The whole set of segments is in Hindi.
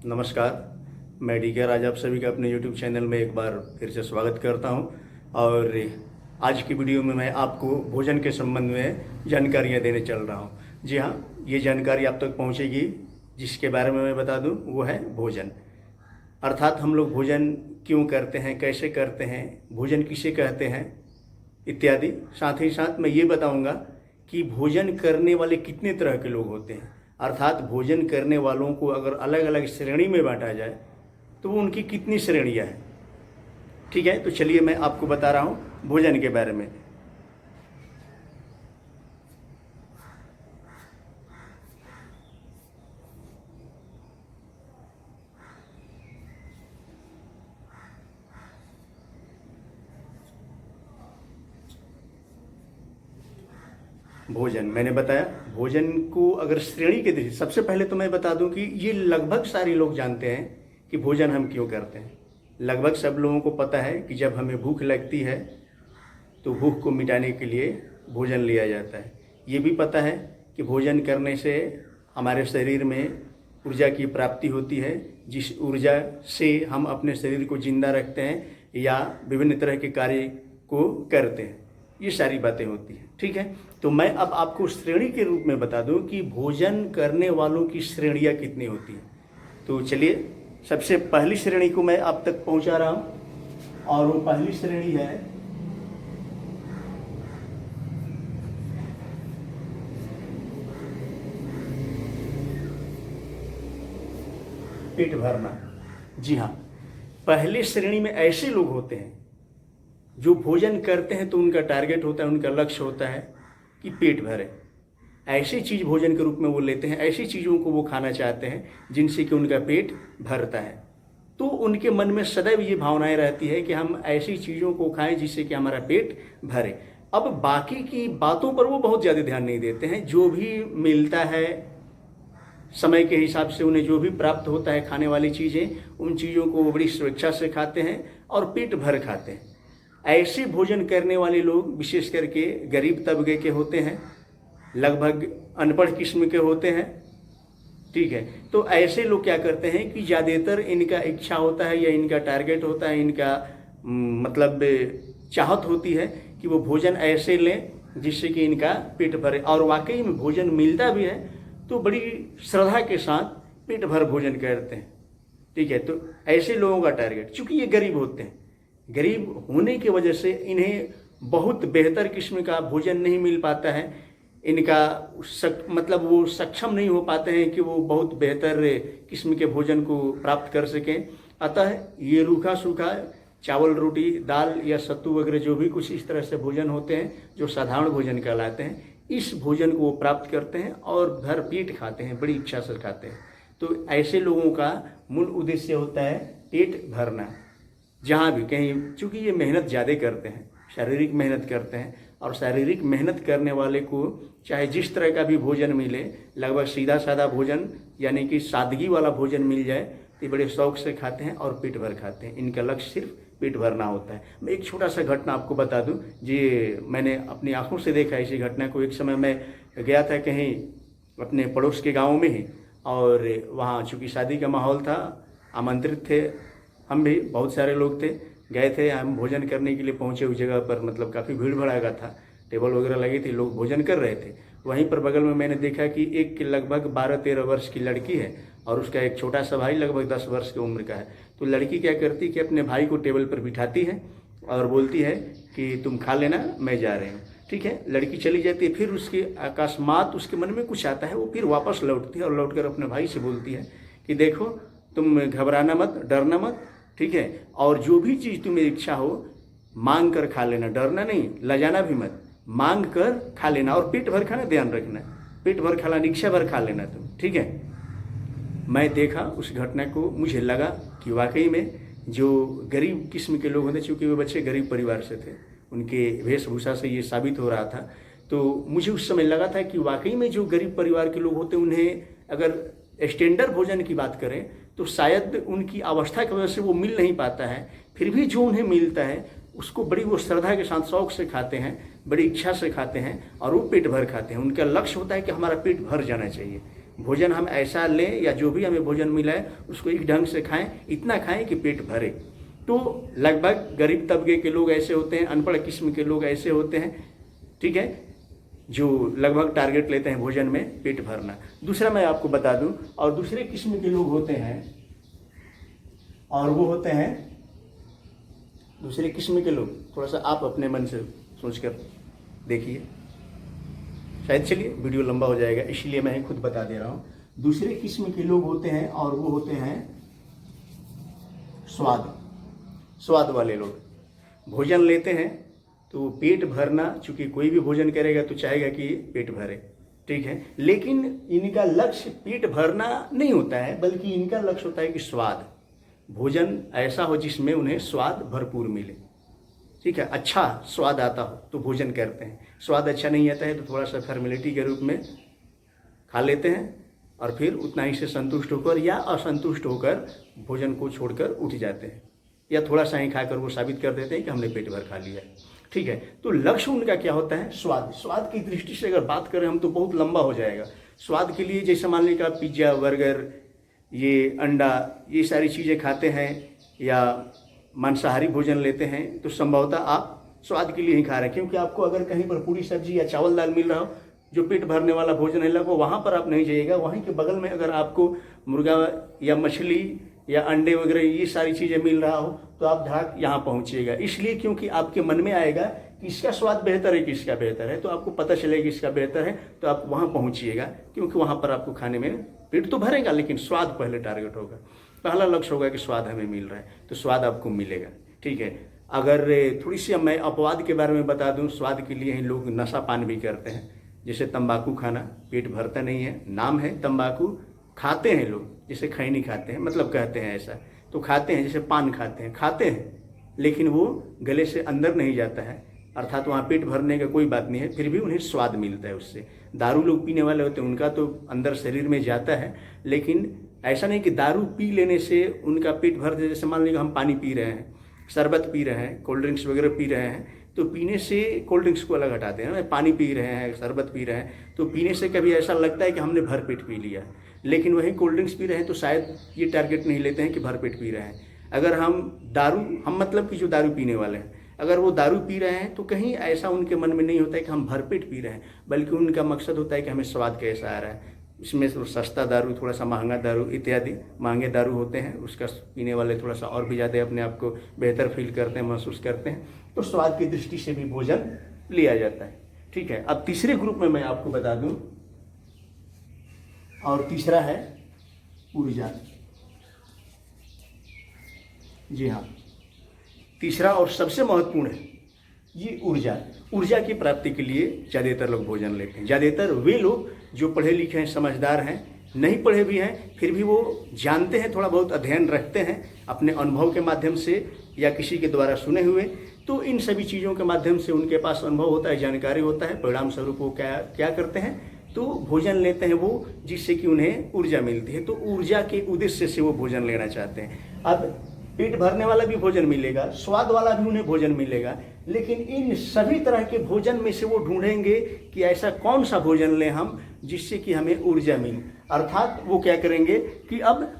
नमस्कार। मैं डी के राज आप सभी का अपने YouTube चैनल में एक बार फिर से स्वागत करता हूं। और आज की वीडियो में मैं आपको भोजन के संबंध में जानकारियां देने चल रहा हूं। जी हाँ, ये जानकारी आप तक पहुंचेगी जिसके बारे में मैं बता दूं, वो है भोजन। अर्थात हम लोग भोजन क्यों करते हैं, कैसे करते हैं, भोजन किसे कहते हैं इत्यादि। साथ ही साथ मैं ये बताऊँगा कि भोजन करने वाले कितने तरह के लोग होते हैं। अर्थात भोजन करने वालों को अगर अलग अलग श्रेणी में बांटा जाए तो वो उनकी कितनी श्रेणियां हैं। ठीक है, तो चलिए मैं आपको बता रहा हूँ भोजन के बारे में। भोजन मैंने बताया, भोजन को अगर श्रेणी के दृष्टि, सबसे पहले तो मैं बता दूं कि ये लगभग सारे लोग जानते हैं कि भोजन हम क्यों करते हैं। लगभग सब लोगों को पता है कि जब हमें भूख लगती है तो भूख को मिटाने के लिए भोजन लिया जाता है। ये भी पता है कि भोजन करने से हमारे शरीर में ऊर्जा की प्राप्ति होती है, जिस ऊर्जा से हम अपने शरीर को जिंदा रखते हैं या विभिन्न तरह के कार्य को करते हैं। ये सारी बातें होती हैं। ठीक है, तो मैं अब आपको श्रेणी के रूप में बता दूं कि भोजन करने वालों की श्रेणियां कितनी होती हैं। तो चलिए, सबसे पहली श्रेणी को मैं आप तक पहुंचा रहा हूं और वो पहली श्रेणी है पेट भरना। जी हाँ, पहली श्रेणी में ऐसे लोग होते हैं जो भोजन करते हैं तो उनका टारगेट होता है, उनका लक्ष्य होता है कि पेट भरे। ऐसी चीज़ भोजन के रूप में वो लेते हैं, ऐसी चीज़ों को वो खाना चाहते हैं जिनसे कि उनका पेट भरता है। तो उनके मन में सदैव ये भावनाएं रहती है कि हम ऐसी चीज़ों को खाएं जिससे कि हमारा पेट भरे। अब बाकी की बातों पर वो बहुत ज़्यादा ध्यान नहीं देते हैं। जो भी मिलता है समय के हिसाब से, उन्हें जो भी प्राप्त होता है खाने वाली चीज़ें, उन चीज़ों को वो बड़ी स्वेच्छा से खाते हैं और पेट भर खाते हैं। ऐसे भोजन करने वाले लोग विशेष करके गरीब तबके के होते हैं, लगभग अनपढ़ किस्म के होते हैं। ठीक है, तो ऐसे लोग क्या करते हैं कि ज़्यादातर इनका इच्छा होता है या इनका टारगेट होता है, इनका मतलब चाहत होती है कि वो भोजन ऐसे लें जिससे कि इनका पेट भरे। और वाकई में भोजन मिलता भी है तो बड़ी श्रद्धा के साथ पेट भर भोजन करते हैं। ठीक है, तो ऐसे लोगों का टारगेट, चूँकि ये गरीब होते हैं, गरीब होने की वजह से इन्हें बहुत बेहतर किस्म का भोजन नहीं मिल पाता है। इनका मतलब वो सक्षम नहीं हो पाते हैं कि वो बहुत बेहतर किस्म के भोजन को प्राप्त कर सकें। अतः ये रूखा सूखा चावल रोटी दाल या सत्तू वगैरह जो भी कुछ इस तरह से भोजन होते हैं जो साधारण भोजन कहलाते हैं, इस भोजन को वो प्राप्त करते हैं और भर पेट खाते हैं, बड़ी इच्छा से खाते हैं। तो ऐसे लोगों का मूल उद्देश्य होता है पेट भरना। जहाँ भी कहीं, चूँकि ये मेहनत ज़्यादा करते हैं, शारीरिक मेहनत करते हैं, और शारीरिक मेहनत करने वाले को चाहे जिस तरह का भी भोजन मिले, लगभग सीधा साधा भोजन यानी कि सादगी वाला भोजन मिल जाए तो बड़े शौक से खाते हैं और पेट भर खाते हैं। इनका लक्ष्य सिर्फ पेट भरना होता है। मैं एक छोटा सा घटना आपको बता दूं, जी मैंने अपनी आंखों से देखा इसी घटना को। एक समय मैं गया था कहीं अपने पड़ोस के गाँव में ही, और वहाँ चूँकि शादी का माहौल था, आमंत्रित थे हम भी, बहुत सारे लोग थे, गए थे हम भोजन करने के लिए। पहुँचे उस जगह पर मतलब काफ़ी भीड़ भड़ाका था, टेबल वगैरह लगी थी, लोग भोजन कर रहे थे। वहीं पर बगल में मैंने देखा कि एक लगभग 12-13 वर्ष की लड़की है और उसका एक छोटा सा भाई लगभग 10 वर्ष की उम्र का है। तो लड़की क्या करती कि अपने भाई को टेबल पर बिठाती है और बोलती है कि तुम खा लेना, मैं जा रही हूँ। ठीक है, लड़की चली जाती है। फिर उसके अकस्मात उसके मन में कुछ आता है, वो फिर वापस लौटती है और लौटकर अपने भाई से बोलती है कि देखो, तुम घबराना मत, डरना मत, ठीक है, और जो भी चीज़ तुम्हें इच्छा हो मांग कर खा लेना, डरना नहीं, लजाना भी मत, मांग कर खा लेना और पेट भर खाना, ध्यान रखना, पेट भर खाना, इच्छा भर खा लेना तुम। ठीक है, मैं देखा उस घटना को, मुझे लगा कि वाकई में जो गरीब किस्म के लोग होते, चूँकि वे बच्चे गरीब परिवार से थे, उनके वेशभूषा से ये साबित हो रहा था। तो मुझे उस समय लगा था कि वाकई में जो गरीब परिवार के लोग होते, उन्हें अगर स्टैंडर्ड भोजन की बात करें तो शायद उनकी अवस्था की वजह से वो मिल नहीं पाता है, फिर भी जो उन्हें मिलता है उसको बड़ी वो श्रद्धा के साथ शौक से खाते हैं, बड़ी इच्छा से खाते हैं और वो पेट भर खाते हैं। उनका लक्ष्य होता है कि हमारा पेट भर जाना चाहिए। भोजन हम ऐसा लें या जो भी हमें भोजन मिला है उसको एक ढंग से खाएं, इतना खाएं कि पेट भरे। तो लगभग गरीब तबके के लोग ऐसे होते हैं, अनपढ़ किस्म के लोग ऐसे होते हैं, ठीक है, जो लगभग टारगेट लेते हैं भोजन में पेट भरना। दूसरा मैं आपको बता दूं, और दूसरे किस्म के लोग होते हैं, और वो होते हैं दूसरे किस्म के लोग, थोड़ा सा आप अपने मन से सोचकर देखिए, शायद चलिए वीडियो लंबा हो जाएगा इसलिए मैं खुद बता दे रहा हूँ। दूसरे किस्म के लोग होते हैं और वो होते हैं स्वाद वाले लोग। भोजन लेते हैं तो पेट भरना, चूंकि कोई भी भोजन करेगा तो चाहेगा कि पेट भरे, ठीक है, लेकिन इनका लक्ष्य पेट भरना नहीं होता है, बल्कि इनका लक्ष्य होता है कि स्वाद, भोजन ऐसा हो जिसमें उन्हें स्वाद भरपूर मिले, ठीक है, अच्छा स्वाद आता हो तो भोजन करते हैं। स्वाद अच्छा नहीं आता है तो थोड़ा सा फॉर्मेलिटी के रूप में खा लेते हैं और फिर उतना ही से संतुष्ट होकर या असंतुष्ट होकर भोजन को छोड़कर उठ जाते हैं, या थोड़ा सा ही खाकर वो साबित कर देते हैं कि हमने पेट भर खा लिया, ठीक है। तो लक्ष्य उनका क्या होता है? स्वाद की दृष्टि से अगर बात करें हम तो बहुत लंबा हो जाएगा। स्वाद के लिए जैसे मान लीजिए आप पिज्ज़ा, बर्गर, ये अंडा, ये सारी चीज़ें खाते हैं या मांसाहारी भोजन लेते हैं तो संभवतः आप स्वाद के लिए ही खा रहे हैं, क्योंकि आपको अगर कहीं पर पूरी सब्जी या चावल दाल मिल रहा हो जो पेट भरने वाला भोजन है लगभग, वहाँ पर आप नहीं जाइएगा। वहीं के बगल में अगर आपको मुर्गा या मछली या अंडे वगैरह ये सारी चीज़ें मिल रहा हो तो आप धाक यहाँ पहुँचिएगा, इसलिए क्योंकि आपके मन में आएगा कि इसका स्वाद बेहतर है कि इसका बेहतर है, तो आपको पता चलेगा कि इसका बेहतर है तो आप वहाँ पहुँचिएगा, क्योंकि वहाँ पर आपको खाने में पेट तो भरेगा लेकिन स्वाद पहले टारगेट होगा, पहला लक्ष्य होगा कि स्वाद हमें मिल रहा है तो स्वाद आपको मिलेगा, ठीक है। अगर थोड़ी सी मैं अपवाद के बारे में बता दूं, स्वाद के लिए ही लोग नशा पान भी करते हैं, जैसे तंबाकू खाना पेट भरता नहीं है, नाम है तंबाकू, खाते हैं लोग, जैसे खैनी खाते हैं, मतलब कहते हैं ऐसा, तो खाते हैं, जैसे पान खाते हैं लेकिन वो गले से अंदर नहीं जाता है, अर्थात वहाँ पेट भरने का कोई बात नहीं है, फिर भी उन्हें स्वाद मिलता है उससे। दारू लोग पीने वाले होते हैं, उनका तो अंदर शरीर में जाता है, लेकिन ऐसा नहीं कि दारू पी लेने से उनका पेट भर जाए। जैसे मान लीजिए हम पानी पी रहे हैं, शरबत पी रहे हैं, कोल्ड ड्रिंक्स वगैरह पी रहे हैं, तो पीने से कोल्ड ड्रिंक्स को अलग हटाते हैं, पानी पी रहे हैं, शरबत पी रहे हैं, तो पीने से कभी ऐसा लगता है कि हमने भर पेट पी लिया, लेकिन वही कोल्ड ड्रिंक्स पी रहे हैं तो शायद ये टारगेट नहीं लेते हैं कि भर पेट पी रहे हैं। अगर हम मतलब कि जो दारू पीने वाले हैं, अगर वो दारू पी रहे हैं तो कहीं ऐसा उनके मन में नहीं होता है कि हम भरपेट पी रहे हैं, बल्कि उनका मकसद होता है कि हमें स्वाद कैसा आ रहा है। इसमें तो सस्ता दारू, थोड़ा सा महंगा दारू इत्यादि महंगे दारू होते हैं, उसका पीने वाले थोड़ा सा और भी ज़्यादा अपने आप को बेहतर फील करते हैं, महसूस करते हैं, तो स्वाद की दृष्टि से भी भोजन लिया जाता है, ठीक है। अब तीसरे ग्रुप में मैं आपको बता दूं, और तीसरा है ऊर्जा। जी हाँ, तीसरा और सबसे महत्वपूर्ण है ये ऊर्जा की प्राप्ति के लिए ज़्यादातर लोग भोजन लेते हैं। ज़्यादातर वे लोग जो पढ़े लिखे हैं, समझदार हैं, नहीं पढ़े भी हैं, फिर भी वो जानते हैं, थोड़ा बहुत अध्ययन रखते हैं अपने अनुभव के माध्यम से या किसी के द्वारा सुने हुए, तो इन सभी चीज़ों के माध्यम से उनके पास अनुभव होता है, जानकारी होता है, परिणाम स्वरूप वो क्या करते हैं, तो भोजन लेते हैं वो, जिससे कि उन्हें ऊर्जा मिलती है। तो ऊर्जा के उद्देश्य से वो भोजन लेना चाहते हैं। अब पेट भरने वाला भी भोजन मिलेगा, स्वाद वाला भी उन्हें भोजन मिलेगा, लेकिन इन सभी तरह के भोजन में से वो ढूंढेंगे कि ऐसा कौन सा भोजन लें हम जिससे कि हमें ऊर्जा मिले। अर्थात वो क्या करेंगे कि अब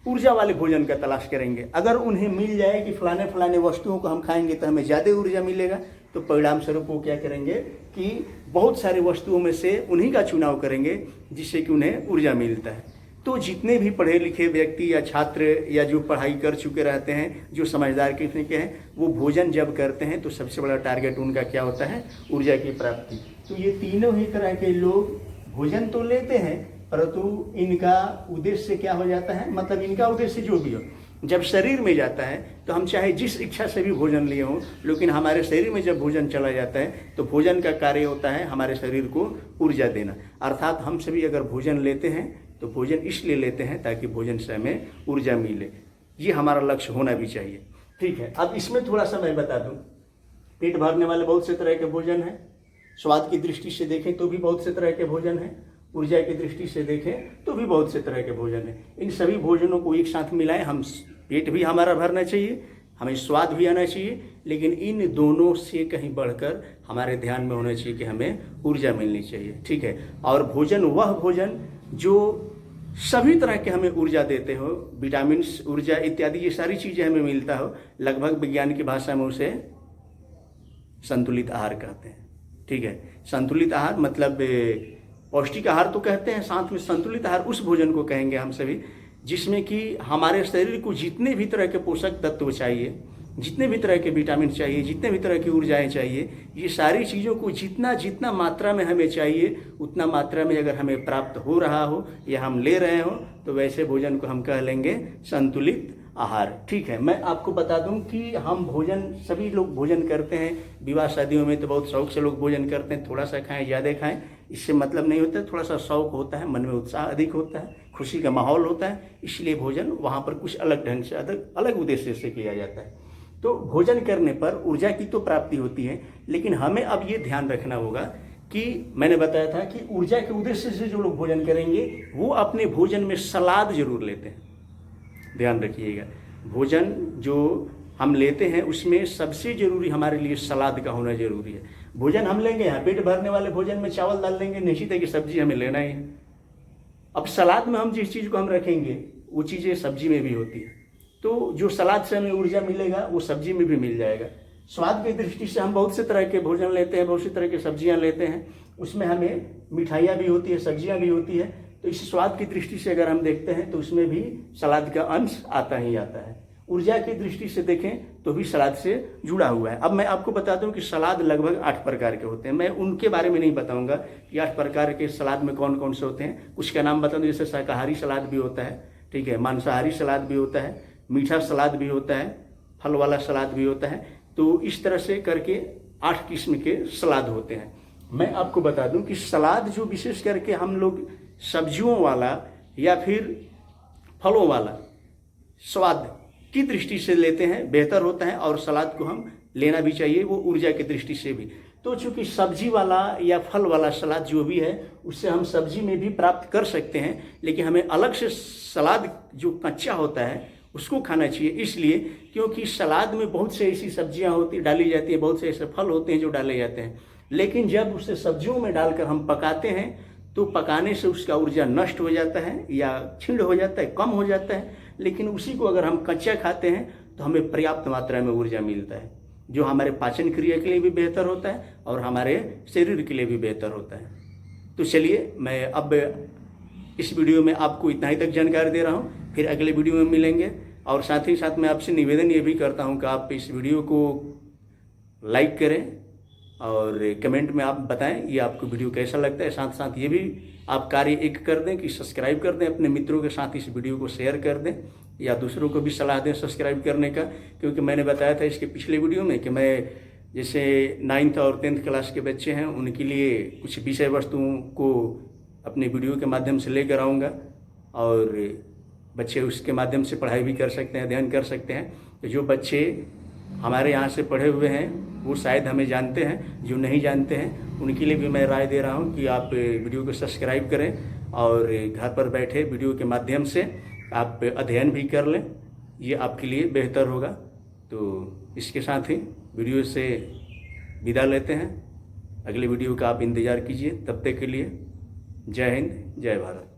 ऊर्जा वाले भोजन का तलाश करेंगे। अगर उन्हें मिल जाए कि फलाने वस्तुओं को हम खाएंगे तो हमें ज़्यादा ऊर्जा मिलेगा, तो परिणाम स्वरूप वो क्या करेंगे कि बहुत सारी वस्तुओं में से उन्हीं का चुनाव करेंगे जिससे कि उन्हें ऊर्जा मिलता है। तो जितने भी पढ़े लिखे व्यक्ति या छात्र या जो पढ़ाई कर चुके रहते हैं, जो समझदार किस्म के हैं, वो भोजन जब करते हैं तो सबसे बड़ा टारगेट उनका क्या होता है? ऊर्जा की प्राप्ति। तो ये तीनों ही तरह के लोग भोजन तो लेते हैं, परंतु इनका उद्देश्य क्या हो जाता है, मतलब इनका उद्देश्य जो भी हो, जब शरीर में जाता है तो हम चाहे जिस इच्छा से भी भोजन लिए हों, लेकिन हमारे शरीर में जब भोजन चला जाता है तो भोजन का कार्य होता है हमारे शरीर को ऊर्जा देना। अर्थात हम सभी अगर भोजन लेते हैं तो भोजन इसलिए लेते हैं ताकि भोजन से हमें ऊर्जा मिले, ये हमारा लक्ष्य होना भी चाहिए, ठीक है। अब इसमें थोड़ा सा मैं बता दूं, पेट भरने वाले बहुत से तरह के भोजन हैं, स्वाद की दृष्टि से देखें तो भी बहुत से तरह के भोजन हैं, ऊर्जा की दृष्टि से देखें तो भी बहुत से तरह के भोजन हैं। इन सभी भोजनों को एक साथ मिलाएं, हम पेट भी हमारा भरना चाहिए, हमें स्वाद भी आना चाहिए, लेकिन इन दोनों से कहीं बढ़कर हमारे ध्यान में होना चाहिए कि हमें ऊर्जा मिलनी चाहिए, ठीक है। और भोजन वह भोजन जो सभी तरह के हमें ऊर्जा देते हो, विटामिन, ऊर्जा इत्यादि ये सारी चीज़ें हमें मिलता हो। लगभग विज्ञान की भाषा में उसे संतुलित आहार कहते हैं। ठीक है, संतुलित आहार मतलब पौष्टिक आहार तो कहते हैं, साथ में संतुलित आहार उस भोजन को कहेंगे हम सभी जिसमें कि हमारे शरीर को जितने भी तरह के पोषक तत्व चाहिए, जितने भी तरह के विटामिन चाहिए, जितने भी तरह की ऊर्जाएं चाहिए, ये सारी चीज़ों को जितना जितना मात्रा में हमें चाहिए उतना मात्रा में अगर हमें प्राप्त हो रहा हो या हम ले रहे हो तो वैसे भोजन को हम कह लेंगे संतुलित आहार। ठीक है, मैं आपको बता दूं कि हम भोजन, सभी लोग भोजन करते हैं, विवाह शादियों में तो बहुत शौक से लोग भोजन करते हैं, थोड़ा सा खाएं ज़्यादा खाएं इससे मतलब नहीं होता है, थोड़ा सा शौक होता है, मन में उत्साह अधिक होता है, खुशी का माहौल होता है, इसलिए भोजन वहाँ पर कुछ अलग ढंग से अलग उद्देश्य से किया जाता है। तो भोजन करने पर ऊर्जा की तो प्राप्ति होती है, लेकिन हमें अब ये ध्यान रखना होगा कि मैंने बताया था कि ऊर्जा के उद्देश्य से जो लोग भोजन करेंगे वो अपने भोजन में सलाद जरूर लेते हैं। ध्यान रखिएगा, भोजन जो हम लेते हैं उसमें सबसे जरूरी हमारे लिए सलाद का होना जरूरी है। भोजन हम लेंगे, यहाँ पेट भरने वाले भोजन में चावल डाल देंगे, निश्चित है कि सब्जी हमें लेना ही है। अब सलाद में हम जिस चीज़ को हम रखेंगे वो चीज़ें सब्जी में भी होती है, तो जो सलाद से हमें ऊर्जा मिलेगा वो सब्जी में भी मिल जाएगा। स्वाद की दृष्टि से हम बहुत से तरह के भोजन लेते हैं, बहुत सी तरह की सब्जियां लेते हैं, उसमें हमें मिठाइयाँ भी होती है, सब्जियां भी होती है, तो इस स्वाद की दृष्टि से अगर हम देखते हैं तो उसमें भी सलाद का अंश आता ही आता है। ऊर्जा की दृष्टि से देखें तो भी सलाद से जुड़ा हुआ है। अब मैं आपको बताता हूँ कि सलाद लगभग 8 प्रकार के होते हैं। मैं उनके बारे में नहीं बताऊंगा कि 8 प्रकार के सलाद में कौन कौन से होते हैं, कुछ का नाम बता दूँ, जैसे शाकाहारी सलाद भी होता है, ठीक है, मांसाहारी सलाद भी होता है, मीठा सलाद भी होता है, फल वाला सलाद भी होता है। तो इस तरह से करके 8 किस्म के सलाद होते हैं। मैं आपको बता दूं कि सलाद जो विशेष करके हम लोग सब्जियों वाला या फिर फलों वाला स्वाद की दृष्टि से लेते हैं बेहतर होता है, और सलाद को हम लेना भी चाहिए वो ऊर्जा की दृष्टि से भी। तो चूंकि सब्जी वाला या फल वाला सलाद जो भी है उससे हम सब्जी में भी प्राप्त कर सकते हैं, लेकिन हमें अलग से सलाद जो कच्चा होता है उसको खाना चाहिए, इसलिए क्योंकि सलाद में बहुत से ऐसी सब्जियां होती डाली जाती है, बहुत से ऐसे फल होते हैं जो डाले जाते हैं, लेकिन जब उसे सब्जियों में डालकर हम पकाते हैं तो पकाने से उसका ऊर्जा नष्ट हो जाता है या क्षीण हो जाता है, कम हो जाता है। लेकिन उसी को अगर हम कच्चा खाते हैं तो हमें पर्याप्त मात्रा में ऊर्जा मिलता है, जो हमारे पाचन क्रिया के लिए भी बेहतर होता है और हमारे शरीर के लिए भी बेहतर होता है। तो चलिए, मैं अब इस वीडियो में आपको इतना ही तक जानकारी दे रहा हूँ, फिर अगले वीडियो में मिलेंगे। और साथ ही साथ मैं आपसे निवेदन ये भी करता हूँ कि आप इस वीडियो को लाइक करें और कमेंट में आप बताएं ये आपको वीडियो कैसा लगता है। साथ साथ ये भी आप कार्य एक कर दें कि सब्सक्राइब कर दें, अपने मित्रों के साथ इस वीडियो को शेयर कर दें या दूसरों को भी सलाह दें सब्सक्राइब करने का, क्योंकि मैंने बताया था इसके पिछले वीडियो में कि मैं जैसे 9th और 10th क्लास के बच्चे हैं उनके लिए कुछ विषय वस्तुओं को अपने वीडियो के माध्यम से लेकर आऊँगा और बच्चे उसके माध्यम से पढ़ाई भी कर सकते हैं, अध्ययन कर सकते हैं। तो जो बच्चे हमारे यहाँ से पढ़े हुए हैं वो शायद हमें जानते हैं, जो नहीं जानते हैं उनके लिए भी मैं राय दे रहा हूँ कि आप वीडियो को सब्सक्राइब करें और घर पर बैठे वीडियो के माध्यम से आप अध्ययन भी कर लें, ये आपके लिए बेहतर होगा। तो इसके साथ ही वीडियो से विदा लेते हैं, अगले वीडियो का आप इंतज़ार कीजिए। तब तक के लिए जय हिंद, जय भारत।